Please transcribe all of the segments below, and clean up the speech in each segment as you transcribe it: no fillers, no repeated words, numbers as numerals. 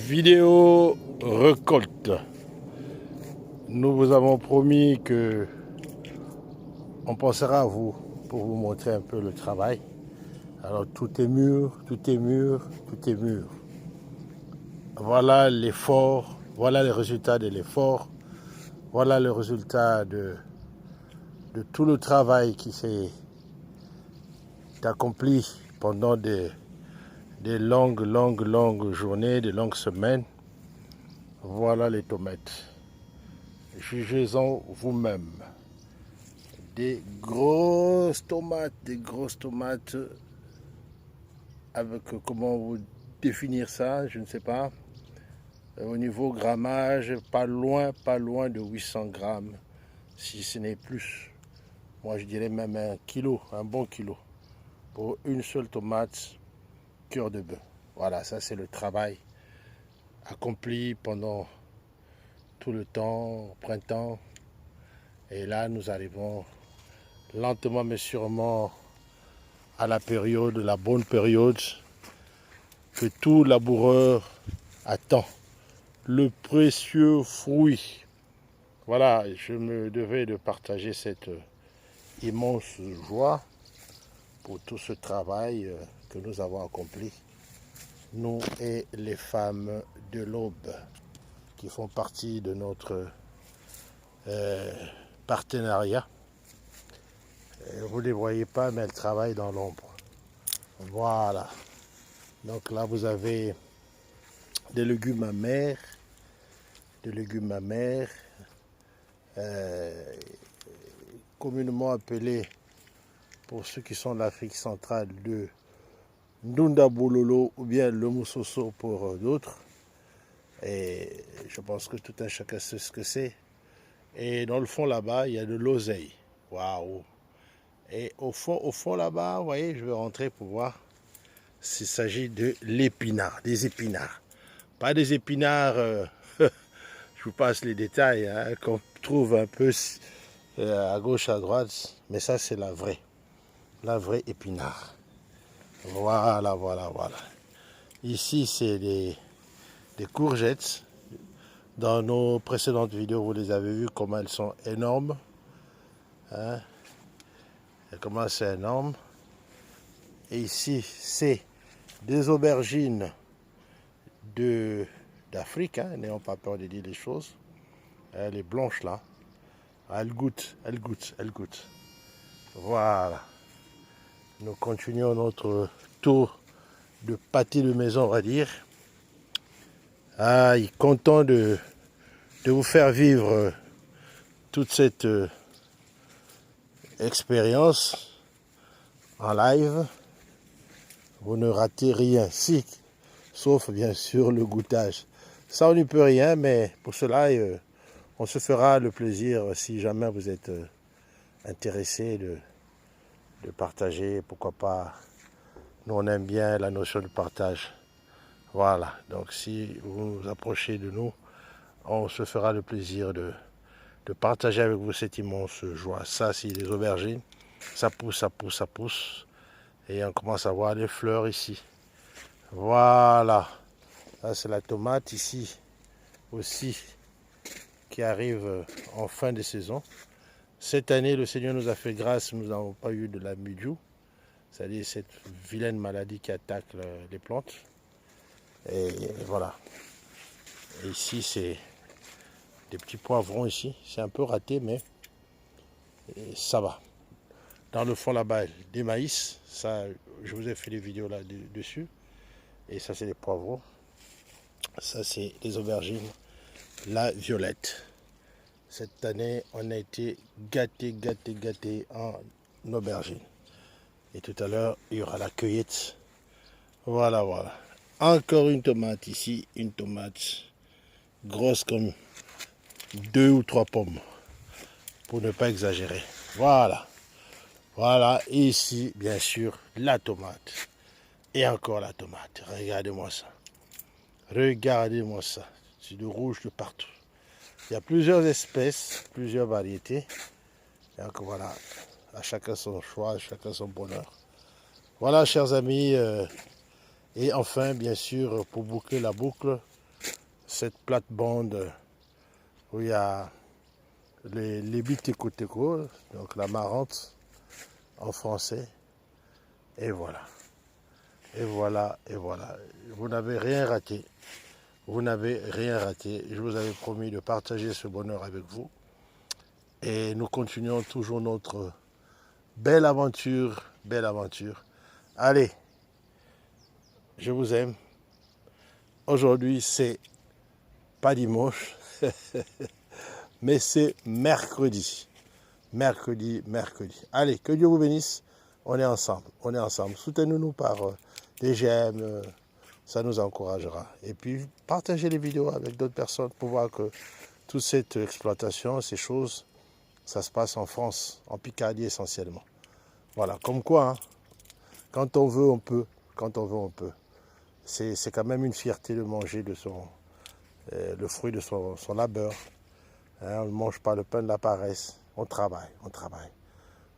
Vidéo récolte. Nous vous avons promis que on pensera à vous pour vous montrer un peu le travail. Alors tout est mûr, tout est mûr, tout est mûr. Voilà l'effort, voilà les résultats de l'effort, voilà le résultat de tout le travail qui s'est accompli pendant des longues journées, des longues semaines. Voilà les tomates. Jugez-en vous-même. Des grosses tomates avec, comment vous définir ça, je ne sais pas. Au niveau grammage, pas loin de 800 grammes, si ce n'est plus. Moi, je dirais même un kilo, un bon kilo, pour une seule tomate cœur de bœuf. Voilà, ça c'est le travail accompli pendant tout le temps, au printemps. Et là, nous arrivons lentement mais sûrement à la période, la bonne période que tout laboureur attend. Le précieux fruit. Voilà, je me devais de partager cette immense joie pour tout ce travail que nous avons accompli, nous et les femmes de l'Aube, qui font partie de notre partenariat. Vous ne les voyez pas, mais elles travaillent dans l'ombre. Voilà. Donc là, vous avez des légumes amers, communément appelés, pour ceux qui sont de l'Afrique centrale, de Ndunda Bololo ou bien le Moussoso pour d'autres. Et je pense que tout un chacun sait ce que c'est. Et dans le fond là-bas, il y a de l'oseille. Waouh! Et au fond là-bas, vous voyez, je vais rentrer pour voir s'il s'agit de l'épinard, des épinards. Pas des épinards, je vous passe les détails, hein, qu'on trouve un peu à gauche, à droite, mais ça c'est la vraie épinard. Voilà. Ici c'est des courgettes. Dans nos précédentes vidéos, vous les avez vues, comment elles sont énormes. Hein? Comment c'est énorme. Et ici, c'est des aubergines d'Afrique, hein, n'ayons pas peur de dire les choses. Elle est blanche là. Elle goûte. Voilà. Nous continuons notre tour de pâté de maison, on va dire. Ah, il est content de vous faire vivre toute cette expérience en live. Vous ne ratez rien, si, sauf bien sûr le goûtage. Ça, on n'y peut rien, mais pour cela, on se fera le plaisir, si jamais vous êtes intéressé, de partager. Pourquoi pas, nous on aime bien la notion de partage. Voilà, donc si vous vous approchez de nous, on se fera le plaisir de partager avec vous cette immense joie. Ça, c'est les aubergines. Ça pousse. Et on commence à voir les fleurs ici. Voilà. Ça, c'est la tomate ici aussi qui arrive en fin de saison. Cette année, le Seigneur nous a fait grâce, nous n'avons pas eu de la mildiou, c'est-à-dire cette vilaine maladie qui attaque les plantes. Et voilà. Et ici, c'est des petits poivrons ici. C'est un peu raté, mais ça va. Dans le fond là-bas, des maïs. Ça, je vous ai fait des vidéos là dessus. Et ça, c'est des poivrons. Ça, c'est les aubergines. La violette. Cette année, on a été gâté en aubergine. Et tout à l'heure, il y aura la cueillette. Voilà. Encore une tomate ici. Une tomate grosse comme 2 ou 3 pommes. Pour ne pas exagérer. Voilà. Et ici, bien sûr, la tomate. Et encore la tomate. Regardez-moi ça. C'est du rouge de partout. Il y a plusieurs espèces, plusieurs variétés. Donc voilà, à chacun son choix, à chacun son bonheur. Voilà, chers amis. Et enfin, bien sûr, pour boucler la boucle, cette plate-bande où il y a les bitéco-téco, donc la marrante en français. Et voilà. Et voilà, et voilà. Vous n'avez rien raté. Vous n'avez rien raté. Je vous avais promis de partager ce bonheur avec vous. Et nous continuons toujours notre belle aventure, belle aventure. Allez, je vous aime. Aujourd'hui, c'est pas dimanche, mais c'est mercredi. Mercredi. Allez, que Dieu vous bénisse. On est ensemble. Soutenez-nous par des j'aime, ça nous encouragera. Et puis, partagez les vidéos avec d'autres personnes pour voir que toute cette exploitation, ces choses, ça se passe en France, en Picardie essentiellement. Voilà, comme quoi, hein, quand on veut, on peut. C'est quand même une fierté de manger le fruit de son labeur. Hein, on ne mange pas le pain de la paresse. On travaille.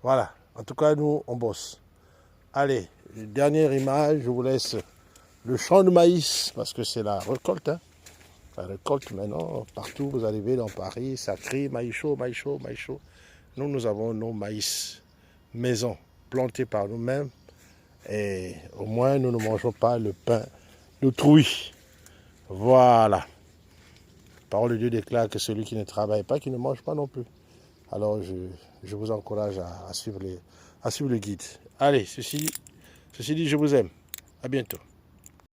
Voilà. En tout cas, nous, on bosse. Allez, dernière image, je vous laisse le champ de maïs, parce que c'est la récolte. Hein. La récolte maintenant, partout, vous arrivez dans Paris, ça crie maïs chaud. Nous avons nos maïs maison, plantés par nous-mêmes. Et au moins, nous ne mangeons pas le pain d'autrui. Voilà. Parole de Dieu déclare que celui qui ne travaille pas, qui ne mange pas non plus. Alors, je vous encourage à suivre le guide. Allez, ceci dit, je vous aime. À bientôt.